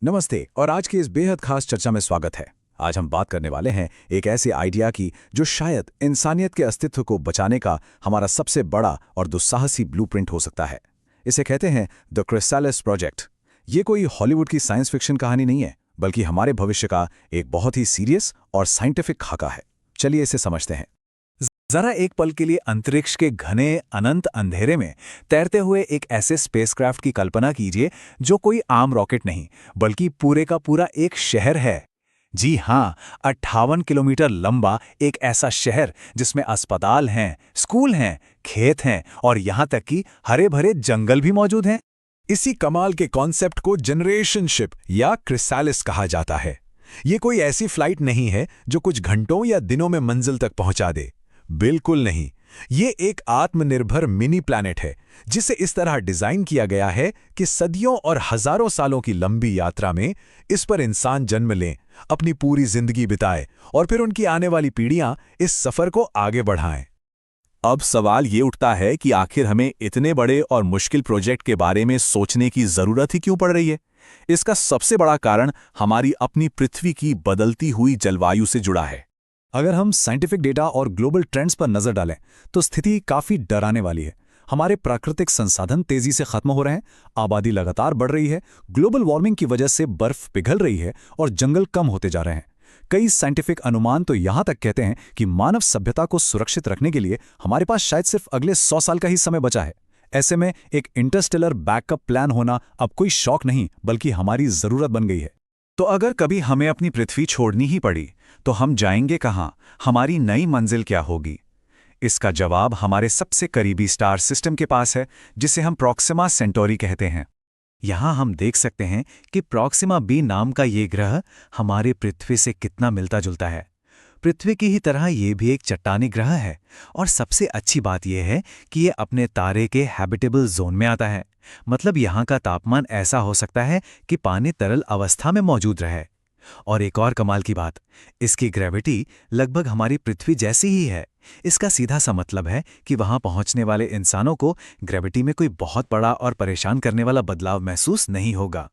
नमस्ते और आज की इस बेहद खास चर्चा में स्वागत है। आज हम बात करने वाले हैं एक ऐसे आइडिया की जो शायद इंसानियत के अस्तित्व को बचाने का हमारा सबसे बड़ा और दुस्साहसी ब्लूप्रिंट हो सकता है। इसे कहते हैं द क्रिसालिस प्रोजेक्ट। ये कोई हॉलीवुड की साइंस फिक्शन कहानी नहीं है, बल्कि हमारे भविष्य का एक बहुत ही सीरियस और साइंटिफिक खाका है। चलिए इसे समझते हैं। जरा एक पल के लिए अंतरिक्ष के घने अनंत अंधेरे में तैरते हुए एक ऐसे स्पेसक्राफ्ट की कल्पना कीजिए जो कोई आम रॉकेट नहीं, बल्कि पूरे का पूरा एक शहर है। जी हाँ, 58 किलोमीटर लंबा एक ऐसा शहर जिसमें अस्पताल हैं, स्कूल हैं, खेत हैं और यहाँ तक कि हरे भरे जंगल भी मौजूद हैं। इसी कमाल के कॉन्सेप्ट को जनरेशन शिप या क्रिसालिस कहा जाता है। ये कोई ऐसी फ्लाइट नहीं है जो कुछ घंटों या दिनों में मंजिल तक पहुंचा दे। बिल्कुल नहीं। ये एक आत्मनिर्भर मिनी प्लैनेट है जिसे इस तरह डिजाइन किया गया है कि सदियों और हजारों सालों की लंबी यात्रा में इस पर इंसान जन्म लें, अपनी पूरी जिंदगी बिताए और फिर उनकी आने वाली पीढ़ियां इस सफर को आगे बढ़ाएं। अब सवाल ये उठता है कि आखिर हमें इतने बड़े और मुश्किल प्रोजेक्ट के बारे में सोचने की जरूरत ही क्यों पड़ रही है? इसका सबसे बड़ा कारण हमारी अपनी पृथ्वी की बदलती हुई जलवायु से जुड़ा है। अगर हम साइंटिफिक डेटा और ग्लोबल ट्रेंड्स पर नजर डालें तो स्थिति काफी डराने वाली है। हमारे प्राकृतिक संसाधन तेजी से खत्म हो रहे हैं, आबादी लगातार बढ़ रही है, ग्लोबल वार्मिंग की वजह से बर्फ पिघल रही है और जंगल कम होते जा रहे हैं। कई साइंटिफिक अनुमान तो यहां तक कहते हैं कि मानव सभ्यता को सुरक्षित रखने के लिए हमारे पास शायद सिर्फ अगले 100 साल का ही समय बचा है। ऐसे में एक इंटरस्टेलर बैकअप प्लान होना अब कोई शौक नहीं, बल्कि हमारी जरूरत बन गई है। तो अगर कभी हमें अपनी पृथ्वी छोड़नी ही पड़ी तो हम जाएंगे कहाँ? हमारी नई मंजिल क्या होगी? इसका जवाब हमारे सबसे करीबी स्टार सिस्टम के पास है, जिसे हम प्रॉक्सिमा सेंटोरी कहते हैं। यहाँ हम देख सकते हैं कि प्रॉक्सिमा बी नाम का ये ग्रह हमारे पृथ्वी से कितना मिलता जुलता है। पृथ्वी की ही तरह ये भी एक चट्टानी ग्रह है और सबसे अच्छी बात यह है कि ये अपने तारे के हैबिटेबल जोन में आता है। मतलब यहाँ का तापमान ऐसा हो सकता है कि पानी तरल अवस्था में मौजूद रहे। और एक और कमाल की बात, इसकी ग्रेविटी लगभग हमारी पृथ्वी जैसी ही है। इसका सीधा सा मतलब है कि वहां पहुंचने वाले इंसानों को ग्रेविटी में कोई बहुत बड़ा और परेशान करने वाला बदलाव महसूस नहीं होगा।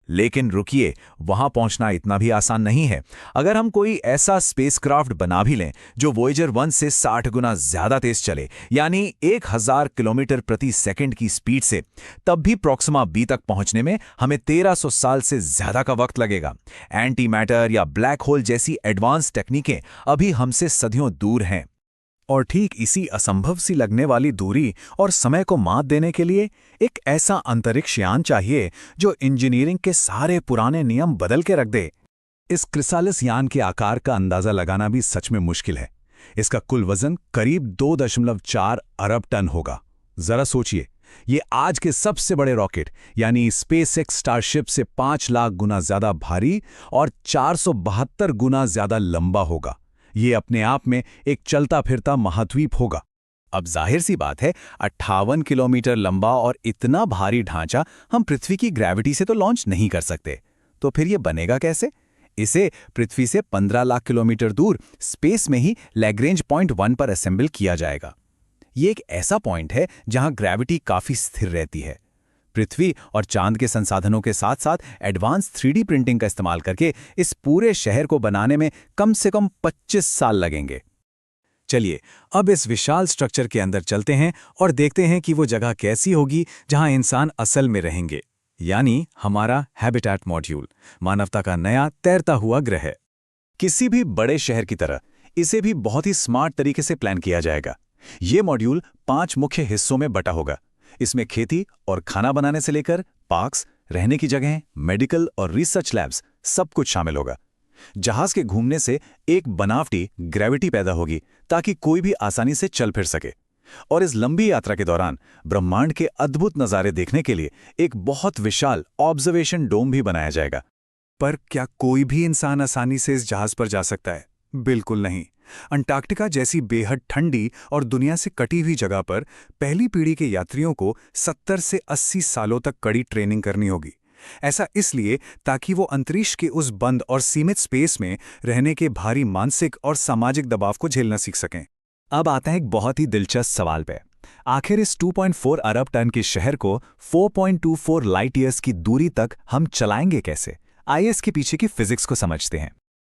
लेकिन रुकिए, वहां पहुंचना इतना भी आसान नहीं है। अगर हम कोई ऐसा स्पेसक्राफ्ट बना भी लें जो वॉयेजर 1 से 60 गुना ज्यादा तेज चले, यानी 1000 किलोमीटर प्रति सेकंड की स्पीड से, तब भी प्रॉक्सिमा बी तक पहुंचने में हमें 1300 साल से ज्यादा का वक्त लगेगा। एंटी मैटर या ब्लैक होल जैसी एडवांस टेक्निकें अभी हमसे सदियों दूर हैं। और ठीक इसी असंभव सी लगने वाली दूरी और समय को मात देने के लिए एक ऐसा अंतरिक्ष यान चाहिए जो इंजीनियरिंग के सारे पुराने नियम बदल के रख दे। इस क्रिसालिस यान के आकार का अंदाजा लगाना भी सच में मुश्किल है। इसका कुल वजन करीब 2.4 अरब टन होगा। जरा सोचिए, ये आज के सबसे बड़े रॉकेट यानी स्पेसएक्स स्टारशिप से 5 लाख गुना ज्यादा भारी और 472 गुना ज्यादा लंबा होगा। ये अपने आप में एक चलता फिरता महाद्वीप होगा। अब जाहिर सी बात है, 58 किलोमीटर लंबा और इतना भारी ढांचा हम पृथ्वी की ग्रेविटी से तो लॉन्च नहीं कर सकते। तो फिर ये बनेगा कैसे? इसे पृथ्वी से 15 लाख किलोमीटर दूर स्पेस में ही लैग्रेंज पॉइंट 1 पर असेंबल किया जाएगा। ये एक ऐसा पॉइंट है जहां ग्रेविटी काफी स्थिर रहती है। पृथ्वी और चांद के संसाधनों के साथ साथ एडवांस 3D प्रिंटिंग का इस्तेमाल करके इस पूरे शहर को बनाने में कम से कम 25 साल लगेंगे। चलिए अब इस विशाल स्ट्रक्चर के अंदर चलते हैं और देखते हैं कि वो जगह कैसी होगी जहां इंसान असल में रहेंगे, यानी हमारा हैबिटेट मॉड्यूल, मानवता का नया तैरता हुआ ग्रह। किसी भी बड़े शहर की तरह इसे भी बहुत ही स्मार्ट तरीके से प्लान किया जाएगा। ये मॉड्यूल 5 मुख्य हिस्सों में बटा होगा। इसमें खेती और खाना बनाने से लेकर पार्क्स, रहने की जगहें, मेडिकल और रिसर्च लैब्स सब कुछ शामिल होगा। जहाज के घूमने से एक बनावटी ग्रेविटी पैदा होगी ताकि कोई भी आसानी से चल फिर सके। और इस लंबी यात्रा के दौरान ब्रह्मांड के अद्भुत नज़ारे देखने के लिए एक बहुत विशाल ऑब्जर्वेशन डोम भी बनाया जाएगा। पर क्या कोई भी इंसान आसानी से इस जहाज पर जा सकता है? बिल्कुल नहीं। अंटार्कटिका जैसी बेहद ठंडी और दुनिया से कटी हुई जगह पर पहली पीढ़ी के यात्रियों को 70 से 80 सालों तक कड़ी ट्रेनिंग करनी होगी। ऐसा इसलिए ताकि वो अंतरिक्ष के उस बंद और सीमित स्पेस में रहने के भारी मानसिक और सामाजिक दबाव को झेलना सीख सकें। अब आता है एक बहुत ही दिलचस्प सवाल पे। आखिर इस 2.4 अरब टन के शहर को 4.24 लाइट ईयर्स की दूरी तक हम चलाएंगे कैसे? आइए इसके पीछे की फिजिक्स को समझते हैं।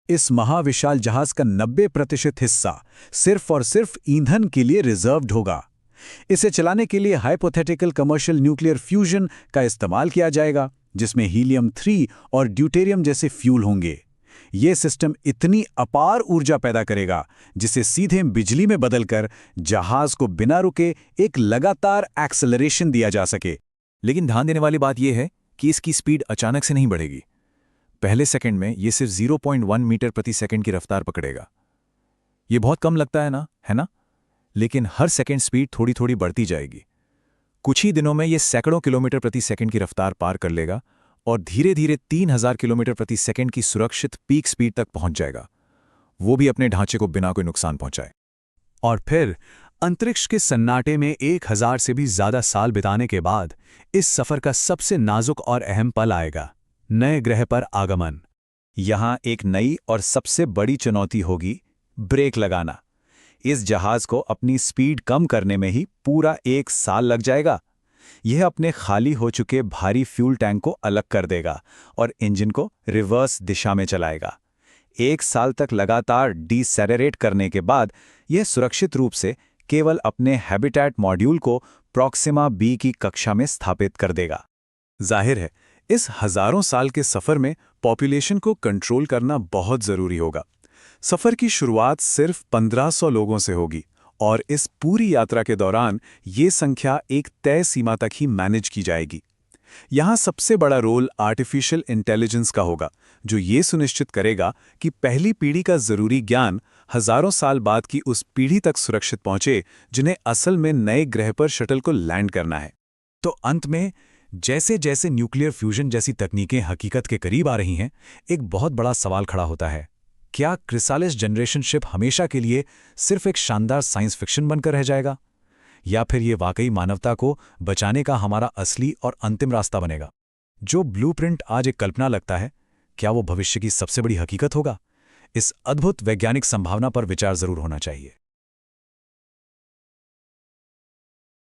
इस महाविशाल जहाज का 90% हिस्सा सिर्फ और सिर्फ ईंधन के लिए रिजर्व्ड होगा। इसे चलाने के लिए हाइपोथेटिकल कमर्शियल न्यूक्लियर फ्यूजन का इस्तेमाल किया जाएगा, जिसमें हीलियम 3 और ड्यूटेरियम जैसे फ्यूल होंगे। ये सिस्टम इतनी अपार ऊर्जा पैदा करेगा जिसे सीधे बिजली में बदलकर जहाज को बिना रुके एक लगातार एक्सेलरेशन दिया जा सके। लेकिन ध्यान देने वाली बात यह है कि इसकी स्पीड अचानक से नहीं बढ़ेगी। पहले सेकंड में ये सिर्फ 0.1 मीटर प्रति सेकंड की रफ्तार पकड़ेगा। ये बहुत कम लगता है ना? लेकिन हर सेकंड स्पीड थोड़ी थोड़ी बढ़ती जाएगी। कुछ ही दिनों में ये सैकड़ों किलोमीटर प्रति सेकंड की रफ्तार पार कर लेगा और धीरे धीरे 3000 किलोमीटर प्रति सेकंड की सुरक्षित पीक स्पीड तक पहुंच जाएगा, वो भी अपने ढांचे को बिना कोई नुकसान पहुंचाए। और फिर अंतरिक्ष के सन्नाटे में 1000 से भी ज्यादा साल बिताने के बाद इस सफर का सबसे नाजुक और अहम पल आएगा, नए ग्रह पर आगमन। यहां एक नई और सबसे बड़ी चुनौती होगी ब्रेक लगाना। इस जहाज को अपनी स्पीड कम करने में ही पूरा 1 साल लग जाएगा। यह अपने खाली हो चुके भारी फ्यूल टैंक को अलग कर देगा और इंजन को रिवर्स दिशा में चलाएगा। 1 साल तक लगातार डिसेलेरेट करने के बाद यह सुरक्षित रूप से केवल अपने हैबिटेट मॉड्यूल को प्रॉक्सिमा बी की कक्षा में स्थापित कर देगा। जाहिर है, इस हजारों साल के सफर में पॉपुलेशन को कंट्रोल करना बहुत जरूरी होगा। सफर की शुरुआत सिर्फ 1500 लोगों से होगी और इस पूरी यात्रा के दौरान ये संख्या एक तय सीमा तक ही मैनेज की जाएगी। यहाँ सबसे बड़ा रोल आर्टिफिशियल इंटेलिजेंस का होगा, जो ये सुनिश्चित करेगा कि पहली पीढ़ी का जरूरी ज्ञान हजारों साल बाद की उस पीढ़ी तक सुरक्षित पहुंचे जिन्हें असल में नए ग्रह पर शटल को लैंड करना है। तो अंत में जैसे जैसे न्यूक्लियर फ्यूजन जैसी तकनीकें हकीकत के करीब आ रही हैं, एक बहुत बड़ा सवाल खड़ा होता है। क्या क्रिसालिस जनरेशन शिप हमेशा के लिए सिर्फ एक शानदार साइंस फिक्शन बनकर रह जाएगा, या फिर ये वाकई मानवता को बचाने का हमारा असली और अंतिम रास्ता बनेगा? जो ब्लूप्रिंट आज एक कल्पना लगता है, क्या वो भविष्य की सबसे बड़ी हकीकत होगा? इस अद्भुत वैज्ञानिक संभावना पर विचार जरूर होना चाहिए।